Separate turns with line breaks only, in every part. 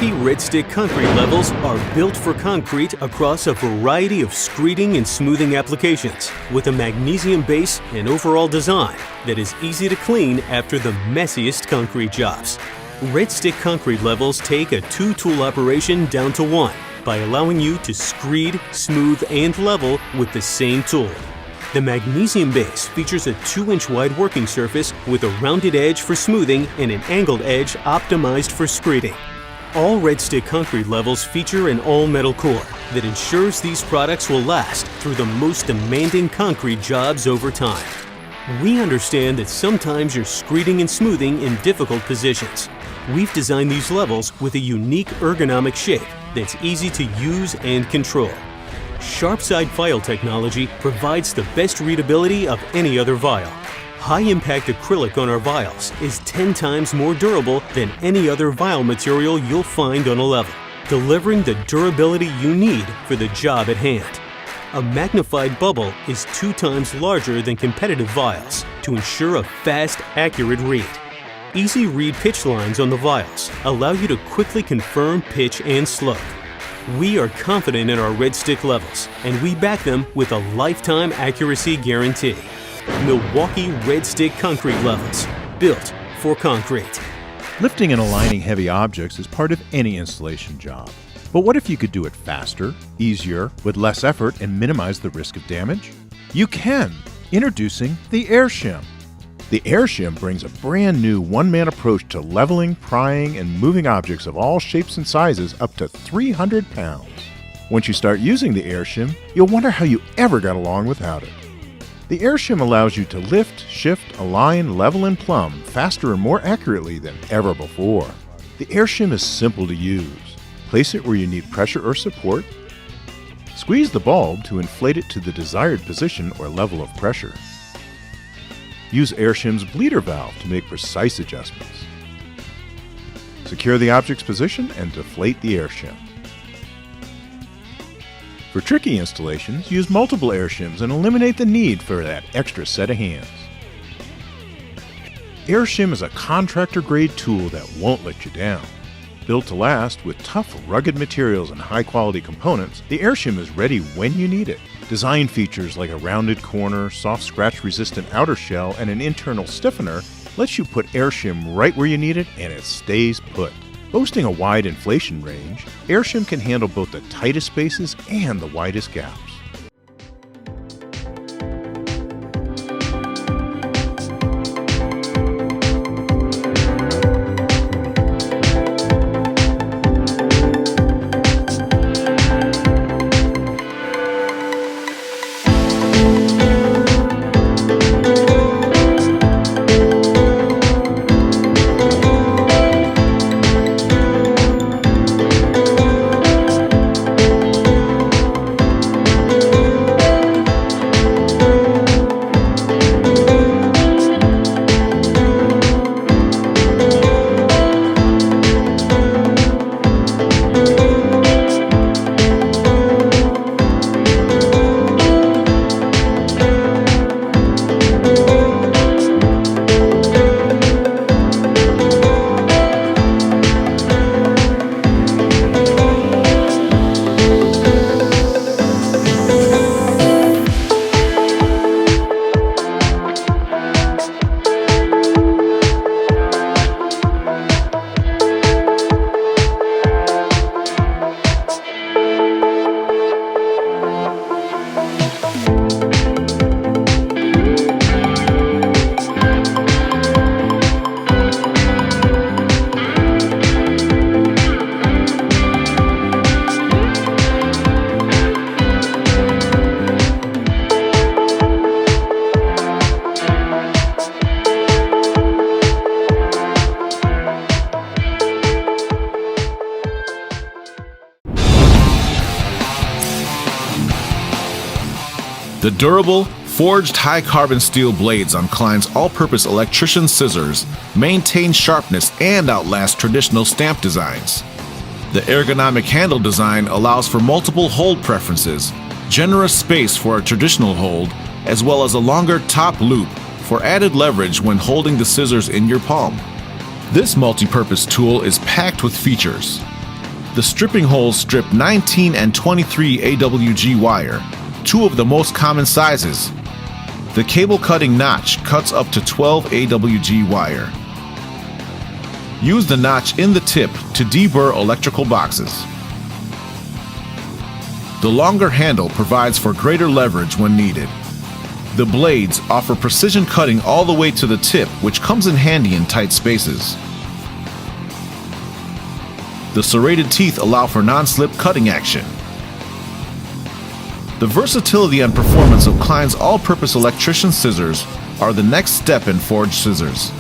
Milwaukee REDSTICK concrete levels are built for concrete across a variety of screeding and smoothing applications, with a magnesium base and overall design that is easy to clean after the messiest concrete jobs. REDSTICK concrete levels take a two-tool operation down to one by allowing you to screed, smooth, and level with the same tool. The magnesium base features a 2-inch wide working surface with a rounded edge for smoothing and an angled edge optimized for screeding. All REDSTICK concrete levels feature an all-metal core that ensures these products will last through the most demanding concrete jobs over time. We understand that sometimes you're screeding and smoothing in difficult positions. We've designed these levels with a unique ergonomic shape that's easy to use and control. Sharp-side file technology provides the best readability of any other vial. High-impact acrylic on our vials is 10 times more durable than any other vial material you'll find on a level, delivering the durability you need for the job at hand. A magnified bubble is 2 times larger than competitive vials to ensure a fast, accurate read. Easy read pitch lines on the vials allow you to quickly confirm pitch and slope. We are confident in our REDSTICK levels, and we back them with a lifetime accuracy guarantee. Milwaukee REDSTICK concrete levels, built for concrete.
Lifting and aligning heavy objects is part of any installation job. But what if you could do it faster, easier, with less effort, and minimize the risk of damage? You can! Introducing the SHIM. The SHIM brings a brand new one-man approach to leveling, prying, and moving objects of all shapes and sizes up to 300 pounds. Once you start using the SHIM, you'll wonder how you ever got along without it. The SHIM allows you to lift, shift, align, level, and plumb faster and more accurately than ever before. The SHIM is simple to use. Place it where you need pressure or support. Squeeze the bulb to inflate it to the desired position or level of pressure. Use SHIM's bleeder valve to make precise adjustments. Secure the object's position and deflate the SHIM. For tricky installations, use multiple SHIMs and eliminate the need for that extra set of hands. SHIM is a contractor-grade tool that won't let you down. Built to last with tough, rugged materials and high-quality components, the SHIM is ready when you need it. Design features like a rounded corner, soft scratch-resistant outer shell, and an internal stiffener lets you put SHIM right where you need it, and it stays put. Boasting a wide inflation range, SHIM can handle both the tightest spaces and the widest gaps.
The durable, forged high-carbon steel blades on Klein's all-purpose Electrician scissors maintain sharpness and outlast traditional stamp designs. The ergonomic handle design allows for multiple hold preferences, generous space for a traditional hold, as well as a longer top loop for added leverage when holding the scissors in your palm. This multi-purpose tool is packed with features. The stripping holes strip 19 and 23 AWG wire, two of the most common sizes. The cable cutting notch cuts up to 12 AWG wire. Use the notch in the tip to deburr electrical boxes. The longer handle provides for greater leverage when needed. The blades offer precision cutting all the way to the tip, which comes in handy in tight spaces. The serrated teeth allow for non-slip cutting action. The versatility and performance of Klein's all-purpose electrician scissors are the next step in forged scissors.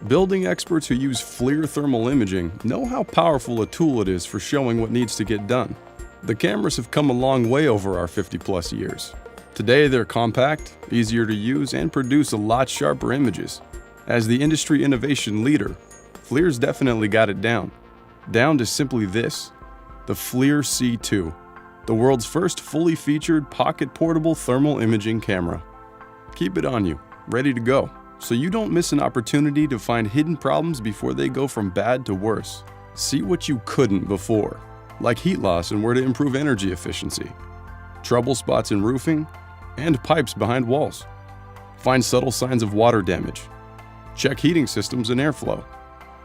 Building experts who use FLIR thermal imaging know how powerful a tool it is for showing what needs to get done. The cameras have come a long way over our 50+ years. Today they're compact, easier to use, and produce a lot sharper images. As the industry innovation leader, FLIR's definitely got it down to simply this: the FLIR C2, the world's first fully featured pocket-portable thermal imaging camera. Keep it on you, ready to go, so you don't miss an opportunity to find hidden problems before they go from bad to worse. See what you couldn't before, like heat loss and where to improve energy efficiency, trouble spots in roofing, and pipes behind walls. Find subtle signs of water damage. Check heating systems and airflow.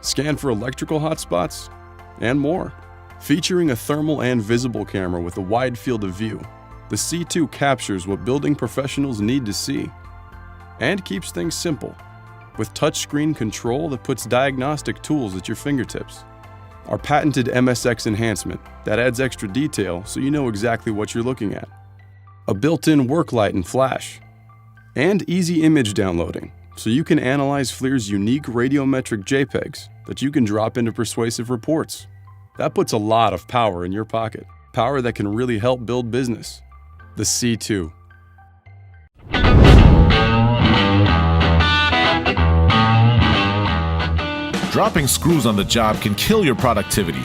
Scan for electrical hotspots, and more. Featuring a thermal and visible camera with a wide field of view, the C2 captures what building professionals need to see and keeps things simple, with touchscreen control that puts diagnostic tools at your fingertips. Our patented MSX enhancement that adds extra detail so you know exactly what you're looking at. A built-in work light and flash. And easy image downloading, so you can analyze FLIR's unique radiometric JPEGs that you can drop into persuasive reports. That puts a lot of power in your pocket. Power that can really help build business. The C2.
Dropping screws on the job can kill your productivity.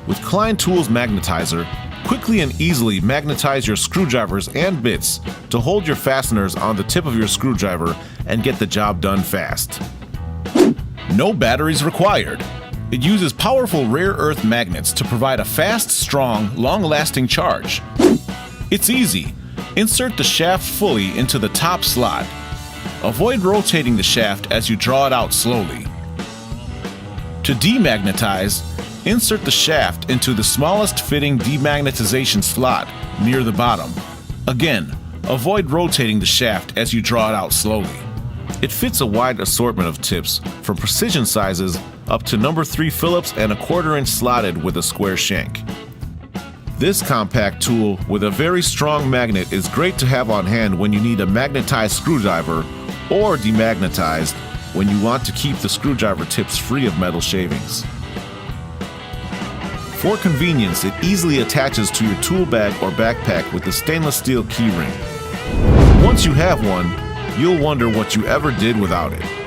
With Klein Tools Magnetizer, quickly and easily magnetize your screwdrivers and bits to hold your fasteners on the tip of your screwdriver and get the job done fast. No batteries required. It uses powerful rare earth magnets to provide a fast, strong, long-lasting charge. It's easy. Insert the shaft fully into the top slot. Avoid rotating the shaft as you draw it out slowly. To demagnetize, insert the shaft into the smallest fitting demagnetization slot near the bottom. Again, avoid rotating the shaft as you draw it out slowly. It fits a wide assortment of tips, from precision sizes up to number 3 Phillips and a 1/4" slotted with a square shank. This compact tool with a very strong magnet is great to have on hand when you need a magnetized screwdriver, or demagnetized when you want to keep the screwdriver tips free of metal shavings. For convenience, it easily attaches to your tool bag or backpack with a stainless steel key ring. Once you have one, you'll wonder what you ever did without it.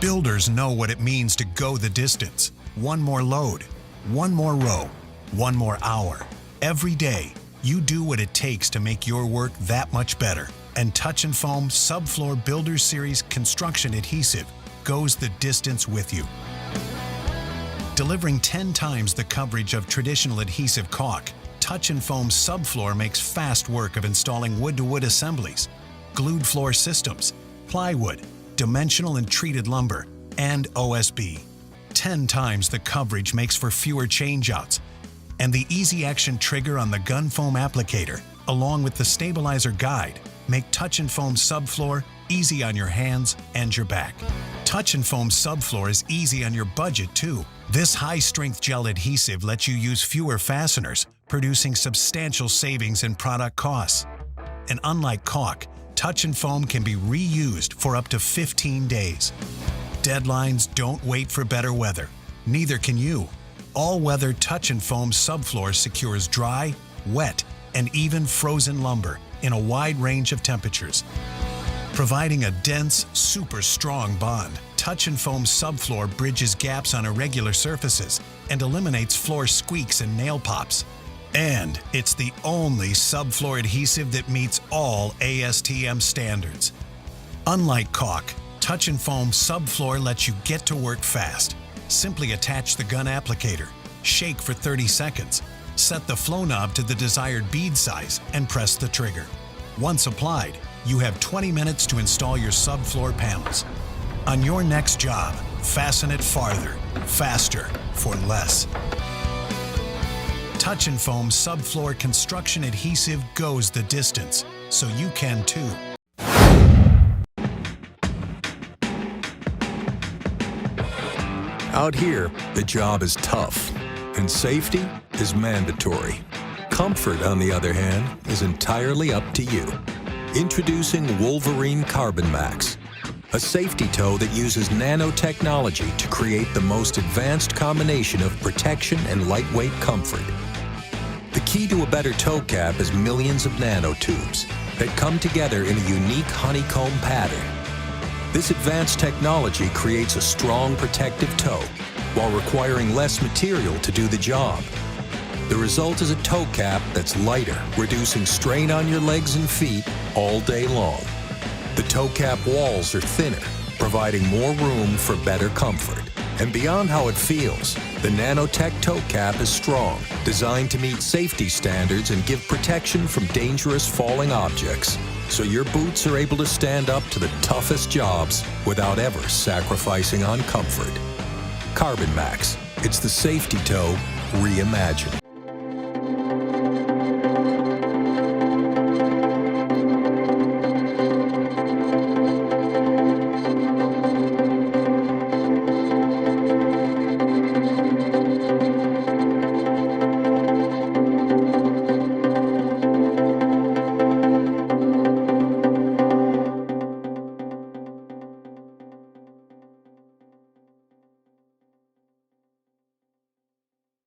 Builders know what it means to go the distance. One more load, one more row, one more hour. Every day, you do what it takes to make your work that much better. And Touch and Foam Subfloor Builder Series Construction Adhesive goes the distance with you. Delivering 10 times the coverage of traditional adhesive caulk, Touch and Foam Subfloor makes fast work of installing wood-to-wood assemblies, glued floor systems, plywood, dimensional and treated lumber, and OSB. 10 times the coverage makes for fewer changeouts, and the easy action trigger on the gun foam applicator, along with the stabilizer guide, make Touch and Foam Subfloor easy on your hands and your back. Touch and Foam Subfloor is easy on your budget too. This high-strength gel adhesive lets you use fewer fasteners, producing substantial savings in product costs. And unlike caulk, Touch and Foam can be reused for up to 15 days. Deadlines don't wait for better weather. Neither can you. All-weather Touch and Foam Subfloor secures dry, wet, and even frozen lumber in a wide range of temperatures. Providing a dense, super strong bond, Touch and Foam Subfloor bridges gaps on irregular surfaces and eliminates floor squeaks and nail pops. And it's the only subfloor adhesive that meets all ASTM standards. Unlike caulk, Touch and Foam Subfloor lets you get to work fast. Simply attach the gun applicator, shake for 30 seconds, set the flow knob to the desired bead size, and press the trigger. Once applied, you have 20 minutes to install your subfloor panels. On your next job, fasten it farther, faster, for less. Touch and Foam Subfloor Construction Adhesive goes the distance, so you can too.
Out here, the job is tough, and safety is mandatory. Comfort, on the other hand, is entirely up to you. Introducing Wolverine CarbonMAX, a safety toe that uses nanotechnology to create the most advanced combination of protection and lightweight comfort. The key to a better toe cap is millions of nanotubes that come together in a unique honeycomb pattern. This advanced technology creates a strong protective toe while requiring less material to do the job. The result is a toe cap that's lighter, reducing strain on your legs and feet all day long. The toe cap walls are thinner, providing more room for better comfort. And beyond how it feels, the Nanotech toe cap is strong, designed to meet safety standards and give protection from dangerous falling objects, so your boots are able to stand up to the toughest jobs without ever sacrificing on comfort. CarbonMAX, it's the safety toe reimagined.